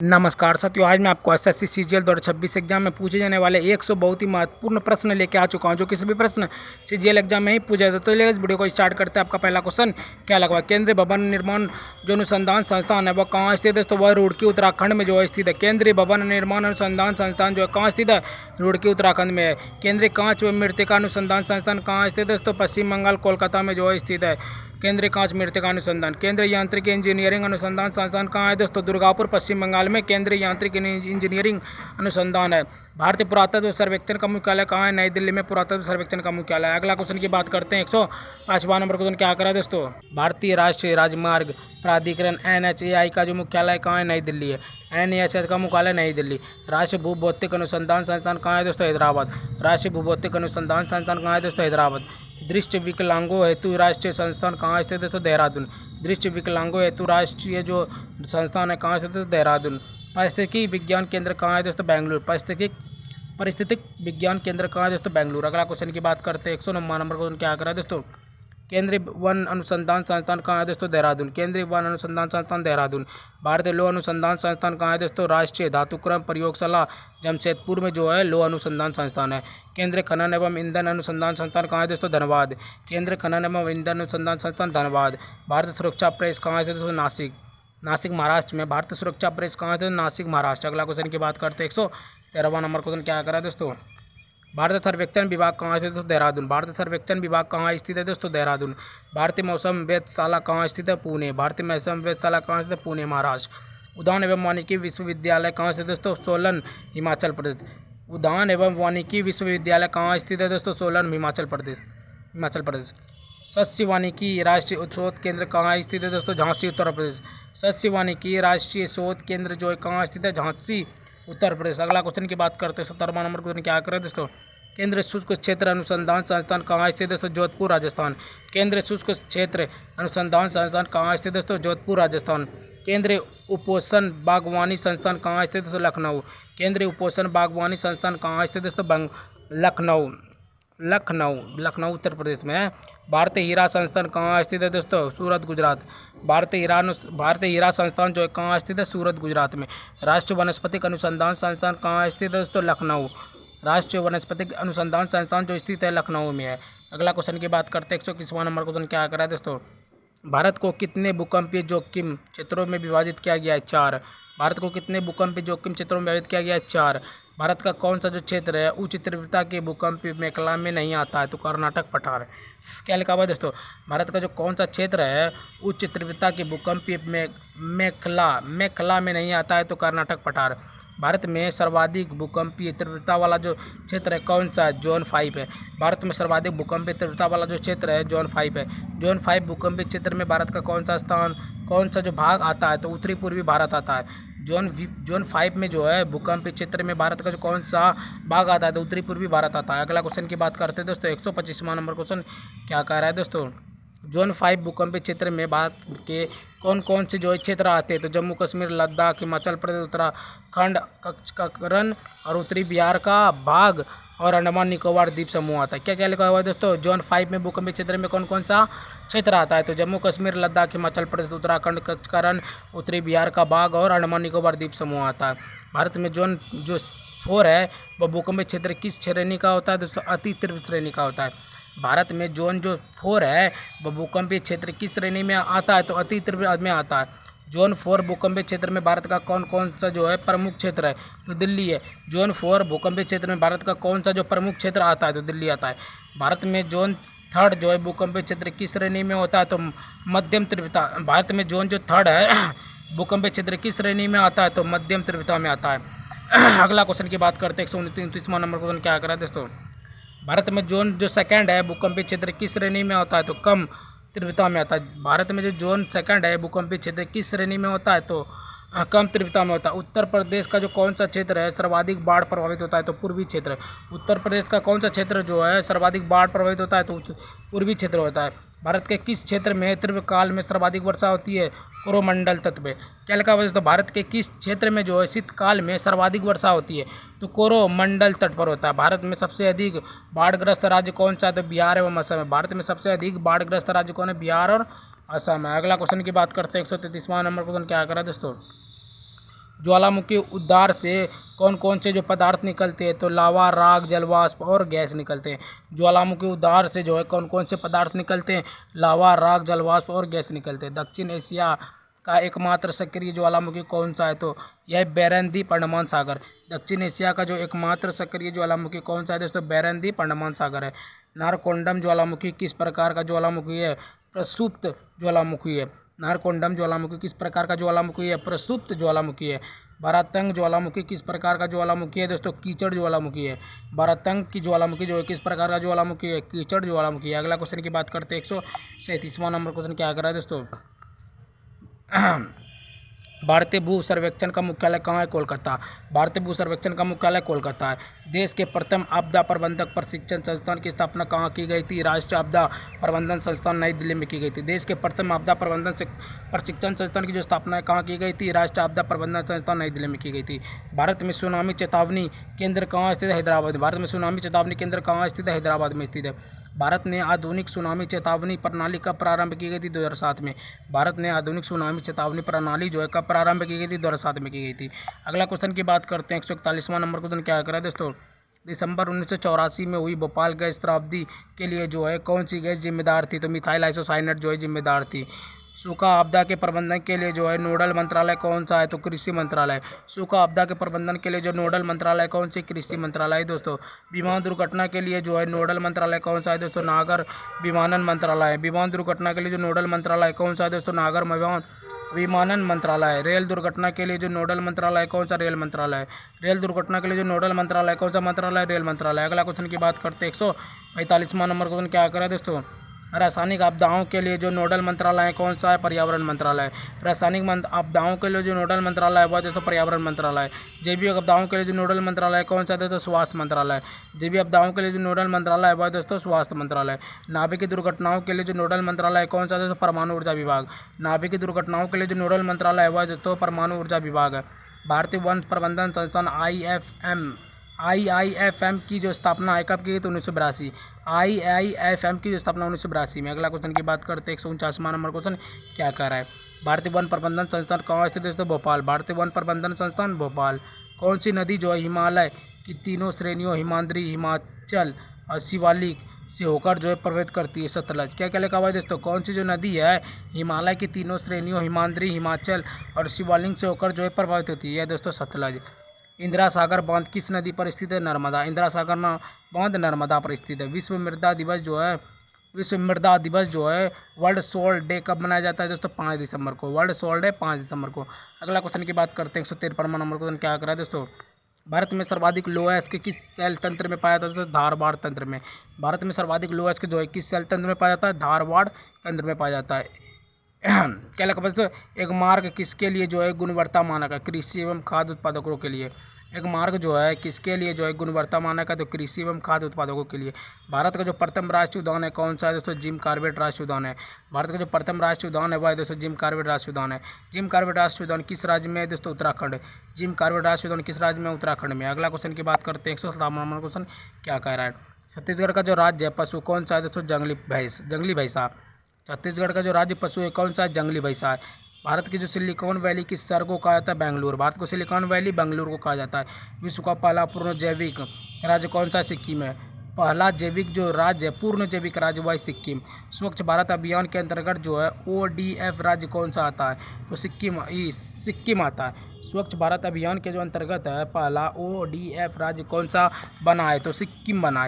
नमस्कार साथियों, आज मैं आपको एसएससी सीजीएल 2026 एग्जाम में पूछे जाने वाले 100 बहुत ही महत्वपूर्ण प्रश्न लेके आ चुका हूं, जो किसी भी प्रश्न सीजीएल एग्जाम में ही पूछा जाता है। तो इस वीडियो को स्टार्ट करते हैं। आपका पहला क्वेश्चन क्या लगा? केंद्रीय भवन निर्माण जो अनुसंधान संस्थान है वह कहाँ स्थित है? तो वह रुड़की उत्तराखंड में जो है स्थित है। केंद्रीय भवन निर्माण अनुसंधान संस्थान जो है कहाँ स्थित है? रुड़की उत्तराखंड में है। केंद्रीय कांच व मृत्तिका अनुसंधान संस्थान कहाँ स्थित है? तो पश्चिम बंगाल कोलकाता में जो है स्थित है केंद्रीय कांच मृत्तिका अनुसंधान। केंद्रीय यांत्रिकी इंजीनियरिंग अनुसंधान संस्थान कहाँ है? दोस्तों दुर्गापुर पश्चिम बंगाल में केंद्रीय यांत्रिक इंजीनियरिंग अनुसंधान है। भारतीय पुरातत्व सर्वेक्षण का मुख्यालय कहाँ है? नई दिल्ली में पुरातत्व सर्वेक्षण का मुख्यालय। अगला क्वेश्चन की बात करते हैं। 105वां नंबर क्वेश्चन क्या करा दोस्तों? भारतीय राष्ट्रीय राजमार्ग प्राधिकरण NHAI का जो मुख्यालय कहाँ है? नई दिल्ली है। NHAI का मुख्यालय नई दिल्ली। राष्ट्रीय भूभौतिक अनुसंधान संस्थान कहाँ है दोस्तों? हैदराबाद। राष्ट्रीय भूभौतिक अनुसंधान संस्थान कहाँ है दोस्तों? हैदराबाद। दृष्टि विकलांगों हेतु राष्ट्रीय संस्थान कहाँ स्थित है दोस्तों? देहरादून। दृष्टि विकलांगों हेतु राष्ट्रीय जो संस्थान है कहाँ स्थित है? देहरादून। पारिस्थितिकी विज्ञान केंद्र कहाँ है दोस्तों? बेंगलुरु। पारिस्थितिक विज्ञान केंद्र कहाँ है दोस्तों? बेंगलुरु। अगला क्वेश्चन की बात करते हैं। 109 नंबर क्वेश्चन क्या करा दोस्तों? केंद्रीय वन अनुसंधान संस्थान कहाँ है दोस्तों? देहरादून। केंद्रीय वन अनुसंधान संस्थान देहरादून। भारतीय लौह अनुसंधान संस्थान कहाँ है दोस्तों? राष्ट्रीय धातुक्रम प्रयोगशाला जमशेदपुर में जो है लौह अनुसंधान संस्थान है। केंद्रीय खनन एवं ईंधन अनुसंधान संस्थान कहाँ है दोस्तों? धनबाद। केंद्रीय खनन एवं ईंधन अनुसंधान संस्थान धनबाद। भारतीय सुरक्षा प्रेस कहाँ है दोस्तों? नासिक। नासिक महाराष्ट्र में। भारतीय सुरक्षा प्रेस कहाँ है? नासिक महाराष्ट्र। अगला क्वेश्चन की बात करते हैं। 113वां नंबर क्वेश्चन क्या करा दोस्तों? भारतीय सर्वेक्षण विभाग कहाँ स्थित है दोस्तों? देहरादून। भारतीय सर्वेक्षण विभाग कहाँ स्थित है दोस्तों? देहरादून। भारतीय मौसम वेधशाला कहाँ स्थित है? पुणे। भारतीय मौसम वेधशाला कहाँ स्थित है? पुणे महाराष्ट्र। उद्यान एवं वानिकी विश्वविद्यालय कहाँ स्थित है दोस्तों? सोलन हिमाचल प्रदेश। उद्यान एवं वानिकी विश्वविद्यालय कहाँ स्थित है दोस्तों? सोलन हिमाचल प्रदेश। सस्य वानिकी राष्ट्रीय शोध केंद्र कहाँ स्थित है दोस्तों? झांसी उत्तर प्रदेश। सस्य वानिकी राष्ट्रीय शोध केंद्र जो है कहाँ स्थित है? झांसी उत्तर प्रदेश। अगला क्वेश्चन की बात करते हैं। 17वां नंबर क्वेश्चन क्या करें दोस्तों? केंद्रीय शुष्क क्षेत्र अनुसंधान संस्थान कहाँ स्थित है दोस्तों? जोधपुर राजस्थान। केंद्रीय शुष्क क्षेत्र अनुसंधान संस्थान कहाँ स्थित है दोस्तों? जोधपुर राजस्थान। केंद्रीय उपोषण बागवानी संस्थान कहाँ स्थित है दोस्तों? लखनऊ। केंद्रीय उपोषण बागवानी संस्थान कहाँ स्थित है दोस्तों? लखनऊ उत्तर प्रदेश में है। भारतीय हीरा संस्थान कहाँ स्थित है दोस्तों? सूरत गुजरात। भारतीय हीरा संस्थान जो है कहाँ स्थित है? सूरत गुजरात में। राष्ट्रीय वनस्पतिक अनुसंधान संस्थान कहाँ स्थित है दोस्तों? लखनऊ। राष्ट्रीय वनस्पतिक अनुसंधान संस्थान जो स्थित है लखनऊ में है। अगला क्वेश्चन की बात करते हैं। 121वां नंबर क्वेश्चन क्या करा है दोस्तों? भारत को कितने भूकंपीय जोखिम क्षेत्रों में विभाजित किया गया है? 4। भारत को कितने भूकंपीय जोखिम क्षेत्रों में विभाजित किया गया है? 4। भारत का कौन सा जो क्षेत्र है उच्च तीव्रता के भूकंप मेखला में नहीं आता है? तो कर्नाटक पठार। क्या लिखा हुआ है दोस्तों? भारत का जो कौन सा क्षेत्र है उच्च तीव्रता के भूकंपीय मेखला में नहीं आता है? तो कर्नाटक पठार। भारत में सर्वाधिक भूकंपीय तीव्रता वाला जो क्षेत्र है कौन सा है? जोन 5 है। भारत में सर्वाधिक भूकंपीय तीव्रता वाला जो क्षेत्र है जोन 5 है। जोन 5 भूकंपीय क्षेत्र में भारत का कौन सा जो भाग आता है? तो उत्तरी पूर्वी भारत आता है। जोन 5 में जो है भूकंपीय क्षेत्र में भारत का जो कौन सा भाग आता है? तो उत्तरी पूर्वी भारत आता है। अगला क्वेश्चन की बात करते हैं दोस्तों। 125वां नंबर क्वेश्चन क्या कह रहा है दोस्तों? जोन 5 भूकंपीय क्षेत्र में भारत के कौन से जो क्षेत्र आते हैं? तो जम्मू कश्मीर, लद्दाख, हिमाचल प्रदेश, उत्तराखंड, कच्छ और उत्तरी बिहार का भाग और अंडमान निकोबार द्वीप समूह आता है। क्या क्या लिखा हुआ है दोस्तों? जोन 5 में भूकंपीय क्षेत्र में कौन सा क्षेत्र आता है? तो जम्मू कश्मीर, लद्दाख, हिमाचल प्रदेश, उत्तराखंड, कच्छ, उत्तरी बिहार का भाग और अंडमान निकोबार द्वीप समूह आता है। भारत में जोन जो 4 है वह भूकंपीय क्षेत्र किस श्रेणी का होता है दोस्तों? अति तीव्र श्रेणी का होता है। भारत में जोन जो 4 है वह भूकंपीय क्षेत्र किस श्रेणी में आता है? तो अति तीव्र में आता है। जोन 4 भूकंपीय क्षेत्र में भारत का कौन सा जो है प्रमुख क्षेत्र है? तो दिल्ली है। जोन 4 भूकंपीय क्षेत्र में भारत का कौन सा जो प्रमुख क्षेत्र आता है? तो दिल्ली आता है। भारत में जोन 3 जो है भूकंपीय क्षेत्र किस श्रेणी में होता है? तो मध्यम तीव्रता। भारत में जोन जो 3 है भूकंपीय क्षेत्र किस श्रेणी में आता है? तो मध्यम तीव्रता में आता है। अगला क्वेश्चन की बात करते हैं। 129वां नंबर क्वेश्चन क्या करा दोस्तों? भारत में जोन जो 2 है भूकंपीय क्षेत्र किस श्रेणी में होता है? तो कम तीव्रता में आता है। भारत में जो जोन 2 है भूकंपीय क्षेत्र किस श्रेणी में होता है? तो कम तीव्रता में होता है। उत्तर प्रदेश का जो कौन सा क्षेत्र है सर्वाधिक बाढ़ प्रभावित होता है? तो पूर्वी क्षेत्र। उत्तर प्रदेश का कौन सा क्षेत्र जो है सर्वाधिक बाढ़ प्रभावित होता है? तो पूर्वी क्षेत्र होता है। भारत के किस क्षेत्र में तीव्र काल में सर्वाधिक वर्षा होती है? कोरोमंडल तट पे। क्या लिखा हुआ है दोस्तों? भारत के किस क्षेत्र में जो है शीतकाल में सर्वाधिक वर्षा होती है? तो कोरोमंडल तट पर होता है। भारत में सबसे अधिक बाढ़ग्रस्त राज्य कौन सा है? तो बिहार एवं असम है। भारत में सबसे अधिक बाढ़ग्रस्त राज्य कौन है? बिहार और असम है। अगला क्वेश्चन की बात करते हैं। 133वां नंबर क्वेश्चन क्या करा दोस्तों? ज्वालामुखी उद्गार से कौन कौन से जो पदार्थ निकलते हैं, तो लावा, राख, जलवाष्प और गैस निकलते हैं। ज्वालामुखी उद्गार से जो है कौन कौन से पदार्थ निकलते हैं, लावा, राख, जलवाष्प और गैस निकलते हैं। दक्षिण एशिया का एकमात्र सक्रिय ज्वालामुखी कौन सा है, तो यह बैरन द्वीप, अंडमान सागर। दक्षिण एशिया का जो एकमात्र सक्रिय ज्वालामुखी कौन सा है दोस्तों, बैरन द्वीप, अंडमान सागर है। नारकोंडम ज्वालामुखी किस प्रकार का ज्वालामुखी है, प्रसुप्त ज्वालामुखी है। नारकोंडम ज्वालामुखी किस प्रकार का ज्वालामुखी है, प्रसुप्त ज्वालामुखी है। बारातंग ज्वालामुखी किस प्रकार का ज्वालामुखी है दोस्तों, कीचड़ ज्वालामुखी है। बारातंग की ज्वालामुखी जो है किस प्रकार का ज्वालामुखी है, कीचड़ ज्वालामुखी है। अगला क्वेश्चन की बात करते हैं 137वां नंबर क्वेश्चन क्या कर रहा है दोस्तों। भारतीय भू सर्वेक्षण का मुख्यालय कहाँ है, कोलकाता। भारतीय भू सर्वेक्षण का मुख्यालय कोलकाता है। देश के प्रथम आपदा प्रबंधक प्रशिक्षण संस्थान की स्थापना कहाँ की गई थी, राष्ट्रीय आपदा प्रबंधन संस्थान नई दिल्ली में की गई थी। देश के प्रथम आपदा प्रबंधन से प्रशिक्षण संस्थान की जो स्थापना है कहाँ की गई थी, राष्ट्रीय आपदा प्रबंधन संस्थान नई दिल्ली में की गई थी। भारत में सुनामी चेतावनी केंद्र कहाँ स्थित है, हैदराबाद। भारत में सुनामी चेतावनी केंद्र कहाँ स्थित है, हैदराबाद में स्थित है। भारत ने आधुनिक सुनामी चेतावनी प्रणाली कब प्रारंभ की गई थी, 2007 में। भारत ने आधुनिक सुनामी चेतावनी प्रणाली जो है कब प्रारंभ की गई थी, 2007 में की गई थी। अगला क्वेश्चन की बात करते हैं 141वां नंबर क्वेश्चन क्या करा है दोस्तों। दिसंबर 1984 में हुई भोपाल गैस त्रासदी के लिए जो है कौन सी गैस जिम्मेदार थी, तो मिथाइल आइसोसाइनेट जो है जिम्मेदार थी। सूखा आपदा के प्रबंधन के लिए जो है नोडल मंत्रालय कौन सा है, तो कृषि मंत्रालय। सूखा आपदा के प्रबंधन के लिए जो नोडल मंत्रालय कौन सी, कृषि मंत्रालय है दोस्तों। विमान दुर्घटना के लिए जो है नोडल मंत्रालय कौन सा है दोस्तों, नागर विमानन मंत्रालय है। विमान दुर्घटना के लिए जो नोडल मंत्रालय कौन सा है दोस्तों, नागर विमानन मंत्रालय है। रेल दुर्घटना के लिए जो नोडल मंत्रालय कौन सा, रेल मंत्रालय है। रेल दुर्घटना के लिए जो नोडल मंत्रालय कौन सा मंत्रालय, रेल मंत्रालय। अगला क्वेश्चन की बात करते हैं 145वां नंबर क्वेश्चन क्या करें दोस्तों। रासायनिक आपदाओं के लिए जो नोडल मंत्रालय है कौन सा है, पर्यावरण मंत्रालय। रासायनिक आपदाओं के लिए जो नोडल मंत्रालय है वह दोस्तों पर्यावरण मंत्रालय। जैविक आपदाओं के लिए जो नोडल मंत्रालय कौन सा है दोस्तों, स्वास्थ्य मंत्रालय। जैविक आपदाओं के लिए जो नोडल मंत्रालय है वह दोस्तों स्वास्थ्य मंत्रालय। नाभिक दुर्घटनाओं के लिए जो नोडल मंत्रालय कौन सा है दोस्तों, परमाणु ऊर्जा विभाग। नाभिक दुर्घटनाओं के लिए जो नोडल मंत्रालय है वह दोस्तों परमाणु ऊर्जा विभाग है। भारतीय वन प्रबंधन संस्थान IIFM की जो स्थापना है कब की गई, तो 1982। IIFM की जो स्थापना 1982 में। अगला क्वेश्चन की बात करते हैं 149वां नंबर क्वेश्चन क्या कह रहा है। भारतीय वन प्रबंधन संस्थान कहाँ स्थित है दोस्तों, भोपाल। भारतीय वन प्रबंधन संस्थान भोपाल। कौन सी नदी जो है हिमालय की तीनों श्रेणियों हिमाद्री, हिमाचल और शिवालिक से होकर जो है प्रभावित करती है, सतलज। क्या क्या लिखा हुआ है दोस्तों, कौन सी जो नदी है हिमालय की तीनों श्रेणियों हिमाद्री, हिमाचल और शिवालिक से होकर जो है प्रभावित होती है दोस्तों, सतलज। इंदिरा सागर बांध किस नदी पर स्थित है, नर्मदा। इंदिरा सागर बांध नर्मदा पर स्थित है। विश्व मृदा दिवस जो है वर्ल्ड सॉल्ट डे कब मनाया जाता है दोस्तों, 5 दिसंबर को। वर्ल्ड सॉल्ट डे 5 दिसंबर को। अगला क्वेश्चन की बात करते हैं 153वां नंबर क्वेश्चन क्या कर रहा है दोस्तों। भारत में सर्वाधिक लोएस्क किस सेल तंत्र में पाया जाता है, धारवाड़ तंत्र में। भारत में सर्वाधिक लोएस्क जो है किस सेल तंत्र में पाया जाता है, धारवाड़ तंत्र में पाया जाता है। क्या लिखा दोस्तों, एक मार्ग किसके लिए जो है गुणवत्ता मानक है, कृषि एवं खाद्य उत्पादकों के लिए। एक मार्ग जो है किसके लिए जो है गुणवत्ता मानक है, तो कृषि एवं खाद्य उत्पादकों के लिए। भारत का जो प्रथम राष्ट्रीय उद्यान है कौन सा है दोस्तों, जिम कॉर्बेट राष्ट्रीय उद्यान है। भारत का जो प्रथम राष्ट्रीय उद्यान है वह दोस्तों जिम कॉर्बेट राष्ट्रीय उद्यान है। जिम कॉर्बेट राष्ट्रीय उद्यान किस राज्य में है दोस्तों, उत्तराखंड। जिम कॉर्बेट राष्ट्रीय उद्यान किस राज्य में, उत्तराखंड में। अगला क्वेश्चन की बात करते हैं 157वां नंबर क्वेश्चन क्या कह रहा है। छत्तीसगढ़ का जो राज्य है पशु कौन सा है दोस्तों, जंगली भैंसा। छत्तीसगढ़ का जो राज्य पशु है कौन सा है, जंगली भैंसा है। भारत की जो सिलिकॉन वैली किस शहर को कहा जाता है, बेंगलुरु। भारत को सिलिकॉन वैली बेंगलुरु को कहा जाता है। विश्व का पहला पूर्ण जैविक राज्य कौन सा है, सिक्किम है। पहला जैविक जो राज्य है पूर्ण जैविक राज्य वह सिक्किम। स्वच्छ भारत अभियान के अंतर्गत जो है ODF राज्य कौन सा आता है, तो सिक्किम आता है। स्वच्छ भारत अभियान के जो अंतर्गत है पहला ODF राज्य कौन सा बना है, तो सिक्किम बना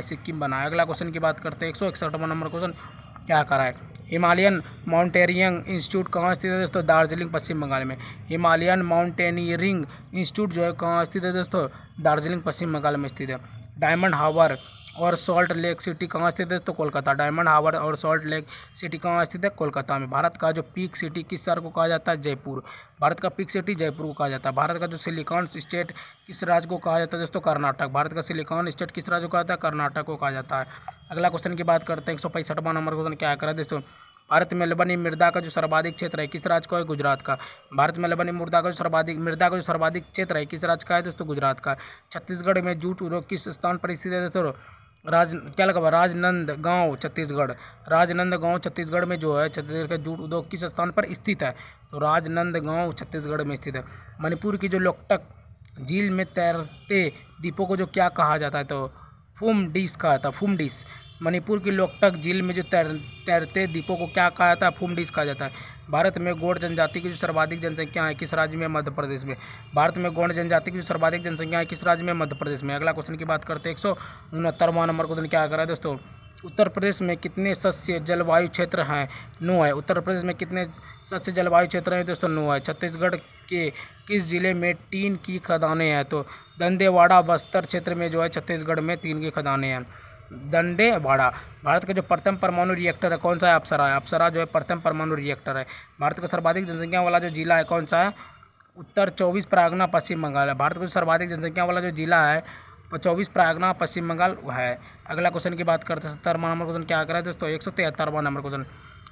है। अगला क्वेश्चन की बात करते हैं 161वां नंबर क्वेश्चन क्या करा है। हिमालयन माउंटेनियरिंग इंस्टीट्यूट कहाँ स्थित है दोस्तों, दार्जिलिंग पश्चिम बंगाल में। हिमालयन माउंटेनियरिंग इंस्टीट्यूट जो है कहाँ स्थित है दोस्तों, दार्जिलिंग पश्चिम बंगाल में स्थित है। डायमंड हार्बर और सॉल्ट लेक सिटी कहाँ स्थित है दोस्तों, कोलकाता। डायमंड हार्बर और सॉल्ट लेक सिटी कहाँ स्थित है, कोलकाता में। भारत का जो पीक सिटी किस शहर को कहा जाता है, जयपुर। भारत का पीक सिटी जयपुर को कहा जाता है। भारत का जो सिलिकॉन स्टेट किस राज्य को कहा जाता है दोस्तों, कर्नाटक। भारत का सिलिकॉन स्टेट किस राज्य को कहा जाता है, कर्नाटक को कहा जाता है। अगला क्वेश्चन की बात करते हैं 165वां नंबर क्वेश्चन क्या करें दोस्तों। भारत में लवणीय मृदा का जो सर्वाधिक क्षेत्र है किस राज्य का है, गुजरात का। भारत में लवणीय मृदा का जो सर्वाधिक क्षेत्र है किस राज्य का है दोस्तों, गुजरात का। छत्तीसगढ़ में जूट उद्योग किस स्थान पर स्थित है दोस्तों, क्या लगा हुआ राजनांदगांव छत्तीसगढ़। राजनांदगांव छत्तीसगढ़ में जो है छत्तीसगढ़ का जूट उद्योग किस स्थान पर स्थित है? तो राजनांदगांव छत्तीसगढ़ में स्थित है। मणिपुर की जो लोकटक झील में तैरते द्वीपों को जो क्या कहा जाता है? तो फुमडिस कहा जाता है, फुमडिस। मणिपुर की लोकटक झील में जो तैरते द्वीपों को क्या कहा जाता है? फुमडिस कहा जाता है। भारत में गौड़ जनजाति की जो सर्वाधिक जनसंख्या है किस राज्य में? मध्य प्रदेश में। भारत में गौड़ जनजाति की जो सर्वाधिक जनसंख्या है किस राज्य में? मध्य प्रदेश में। अगला क्वेश्चन की बात करते हैं 169वां नंबर क्वेश्चन क्या करा है दोस्तों? उत्तर प्रदेश में कितने सस्य जलवायु क्षेत्र हैं? 9 है। उत्तर प्रदेश में कितने सस्य जलवायु क्षेत्र हैं दोस्तों? 9 है। छत्तीसगढ़ के किस जिले में टीन की खदानें हैं? तो दंतेवाड़ा बस्तर क्षेत्र में जो है छत्तीसगढ़ में टीन की खदानें हैं। दंतेवाड़ा। भारत का जो प्रथम परमाणु रिएक्टर है कौन सा है? अप्सरा है। अप्सरा जो है प्रथम परमाणु रिएक्टर है। भारत का सर्वाधिक जनसंख्या वाला जो जिला है कौन सा है? उत्तर 24 परगना पश्चिम बंगाल है। भारत का जो सर्वाधिक जनसंख्या वाला जो जिला है 24 परगना पश्चिम बंगाल है। अगला क्वेश्चन की बात करते हैं 70वां नंबर क्वेश्चन क्या करा है दोस्तों? 173वां नंबर क्वेश्चन।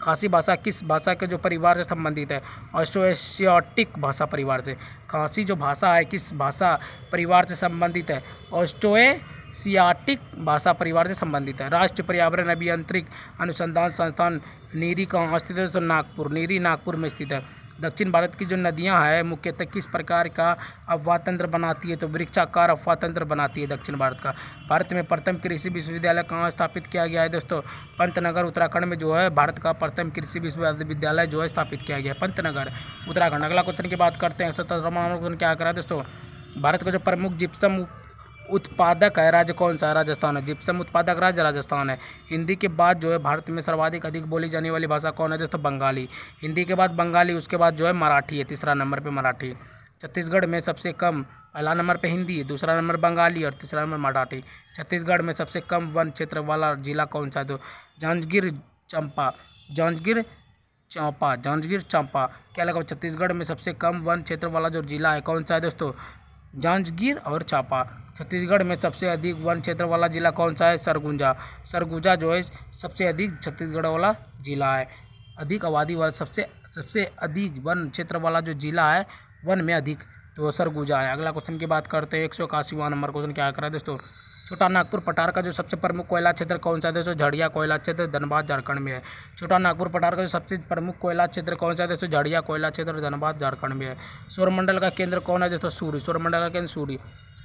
खासी भाषा किस भाषा के जो परिवार से संबंधित है? ऑस्ट्रोएशियाटिक भाषा परिवार से। खासी जो भाषा है किस भाषा परिवार से संबंधित है? ऑस्ट्रोएशियाटिक भाषा परिवार से संबंधित है। राष्ट्रीय पर्यावरण अभियांत्रिक अनुसंधान संस्थान नीरी कहाँ स्थित है? तो नागपुर। नीरी नागपुर में स्थित है। दक्षिण भारत की जो नदियां हैं मुख्यतः किस प्रकार का अफवाह तंत्र बनाती है? तो वृक्षाकार अफवाह तंत्र बनाती है दक्षिण भारत का। भारत में प्रथम कृषि विश्वविद्यालय कहाँ स्थापित किया गया है दोस्तों? पंतनगर उत्तराखंड में जो है भारत का प्रथम कृषि विश्वविद्यालय जो है स्थापित किया गया है पंतनगर उत्तराखंड। अगला क्वेश्चन की बात करते हैं 177वां क्वेश्चन क्या करा है दोस्तों? भारत का जो प्रमुख जिप्सम उत्पादक है राज्य कौन सा है? राजस्थान है। जिप्सम उत्पादक राज्य राजस्थान है। हिंदी के बाद जो है भारत में सर्वाधिक अधिक बोली जाने वाली भाषा कौन है दोस्तों? बंगाली। हिंदी के बाद बंगाली, उसके बाद जो है मराठी है, तीसरा नंबर पे मराठी। छत्तीसगढ़ में सबसे कम, पहला नंबर पे हिंदी, दूसरा नंबर बंगाली और तीसरा नंबर मराठी। छत्तीसगढ़ में सबसे कम वन क्षेत्र वाला जिला कौन सा है? तो जांजगीर चंपा, जांजगीर चांपा, जांजगीर चांपा। क्या लगा? छत्तीसगढ़ में सबसे कम वन क्षेत्र वाला जो जिला है कौन सा है दोस्तों? जांजगीर और चांपा। छत्तीसगढ़ में सबसे अधिक वन क्षेत्र वाला जिला कौन सा है? सरगुजा। सरगुजा जो है सबसे अधिक छत्तीसगढ़ वाला जिला है। अधिक आबादी वाला सबसे अधिक वन क्षेत्र वाला जो जिला है वन में अधिक, तो सरगुजा है। अगला क्वेश्चन की बात करते हैं 181वां नंबर क्वेश्चन क्या करा है दोस्तों? छोटा नागपुर पठार का जो सबसे प्रमुख कोयला क्षेत्र कौन सा है दोस्तों? झड़िया कोयला क्षेत्र धनबाद झारखंड में है। छोटा नागपुर पठार का जो सबसे प्रमुख कोयला क्षेत्र कौन सा है दोस्तों? झड़िया कोयला क्षेत्र धनबाद झारखंड में है। सौरमंडल का केंद्र कौन है दोस्तों? सूर्य। सौरमंडल का केंद्र सूर्य।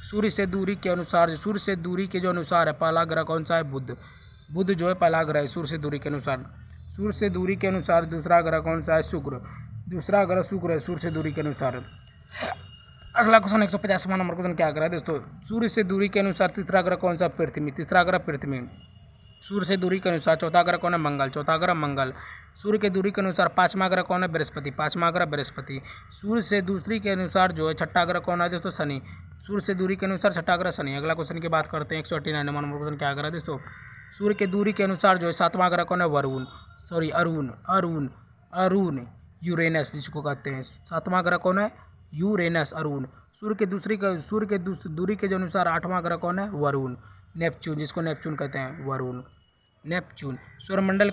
सूर्य से दूरी के अनुसार, सूर्य से दूरी के जो अनुसार है पहला ग्रह कौन सा है? बुध। बुध जो है पहला ग्रह है सूर्य से दूरी के अनुसार। सूर्य से दूरी के अनुसार दूसरा ग्रह कौन सा है? शुक्र। दूसरा ग्रह शुक्र है सूर्य से दूरी के अनुसार। अगला क्वेश्चन 150वां नंबर क्वेश्चन क्या कर रहा है दोस्तों? सूर्य से दूरी के अनुसार तीसरा ग्रह कौन सा? पृथ्वी। तीसरा ग्रह पृथ्वी। सूर्य से दूरी के अनुसार चौथा ग्रह कौन है? मंगल। चौथा ग्रह मंगल। सूर्य के दूरी के अनुसार पांचवा ग्रह कौन है? बृहस्पति। पांचवा ग्रह बृहस्पति। सूर्य से दूसरी के अनुसार जो है छठा ग्रह कौन है दोस्तों? शनि। सूर्य से दूरी के अनुसार छठा ग्रह शनि। अगला क्वेश्चन की बात करते हैं 189वां नंबर क्वेश्चन क्या कर रहा है दोस्तों? सूर्य के दूरी के अनुसार जो है सातवां ग्रह कौन है? अरुण। अरुण अरुण यूरेनस जिसको कहते हैं। सातवां ग्रह कौन है? यूरेनस, अरुण। सूर्य के दूरी के जो अनुसार आठवां ग्रह कौन है? वरुण। नेपच्यून, जिसको नेपच्यून कहते हैं, वरुण, नेपच्यून। सौरमंडल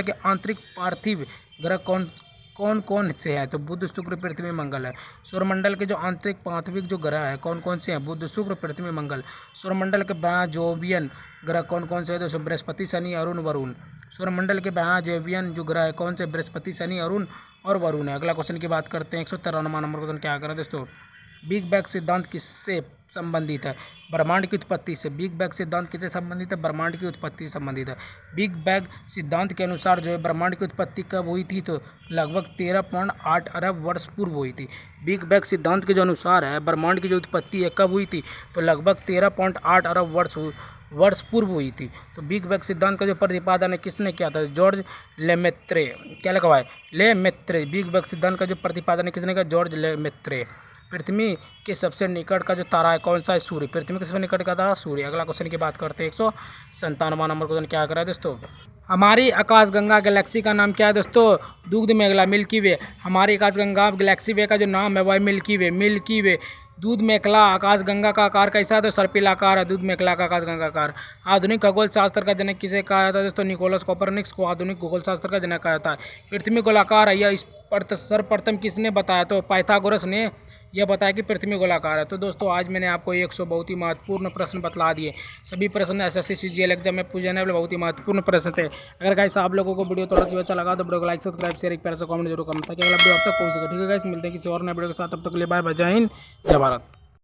के आंतरिक पार्थिव ग्रह कौन कौन से हैं? तो बुध, शुक्र, पृथ्वी, मंगल है। सौरमंडल के जो आंतरिक पार्थिव जो ग्रह है कौन कौन से हैं? बुध, शुक्र, पृथ्वी, मंगल। सौरमंडल के जोवियन ग्रह कौन कौन से हैं? तो बृहस्पति, शनि, अरुण, वरुण। सौरमंडल के जोवियन जो ग्रह है कौन से? बृहस्पति, शनि, अरुण और वरुण है। अगला क्वेश्चन की बात करते हैं 193वां नंबर क्वेश्चन क्या करें दोस्तों? बिग बैंग सिद्धांत किससे संबंधित है? ब्रह्मांड की उत्पत्ति से। बिग बैंग सिद्धांत किससे संबंधित है? ब्रह्मांड की उत्पत्ति से संबंधित है। बिग बैंग सिद्धांत के अनुसार जो है ब्रह्मांड की उत्पत्ति कब हुई थी? तो लगभग 13.8 अरब वर्ष पूर्व हुई थी। बिग बैंग सिद्धांत के जो अनुसार है ब्रह्मांड की जो उत्पत्ति है कब हुई थी? तो लगभग 13.8 अरब वर्ष पूर्व हुई थी। तो बिग बैंग सिद्धांत का जो प्रतिपादन है किसने किया था? George Lemaître. क्या लिखा हुआ है? लेमेत्रे। बिग बैंग सिद्धांत का जो प्रतिपादन है किसने किया? George Lemaître. पृथ्वी के सबसे निकट का जो तारा है कौन सा है? सूर्य। पृथ्वी के सबसे निकट का तारा सूर्य। अगला क्वेश्चन की बात करते हैं 197वां नंबर क्वेश्चन क्या करा है दोस्तों? हमारी आकाशगंगा गैलेक्सी का नाम क्या है दोस्तों? दूध मेघला, मिल्की वे। हमारी आकाशगंगा गैलेक्सी वे का जो नाम है वह मिल्की वे। मिल्की वे। दूध मेखला आकाशगंगा का आकार कैसा है? तो सर्पिल आकार है दूध मेखला का आकाशगंगा आकार। आधुनिक खगोल शास्त्र का जनक किसे कहा जाता है दोस्तों? निकोलस कोपरनिकस को आधुनिक खगोल शास्त्र का जनक कहा जाता है। पृथ्वी गोलाकार है, यह सर्वप्रथम किसने बताया? तो पाइथागोरस ने यह बताया कि पृथ्वी गोलाकार है। तो दोस्तों आज मैंने आपको 100 बहुत ही महत्वपूर्ण प्रश्न बतला दिए। सभी प्रश्न एसएससी सीजीएल एग्जाम में पूछे जाने वाले बहुत ही महत्वपूर्ण प्रश्न थे। अगर गाइस आप लोगों को वीडियो थोड़ा सा अच्छा लगा तो वीडियो को लाइक सब्सक्राइब शेयर एक प्यारा सा कमेंट जरूर करना ताकि अगला वीडियो आप तक पहुंच सके। ठीक है गाइस, मिलते हैं किसी और नए वीडियो के साथ। तब तक के लिए बाय बाय, जय हिंद, जय भारत।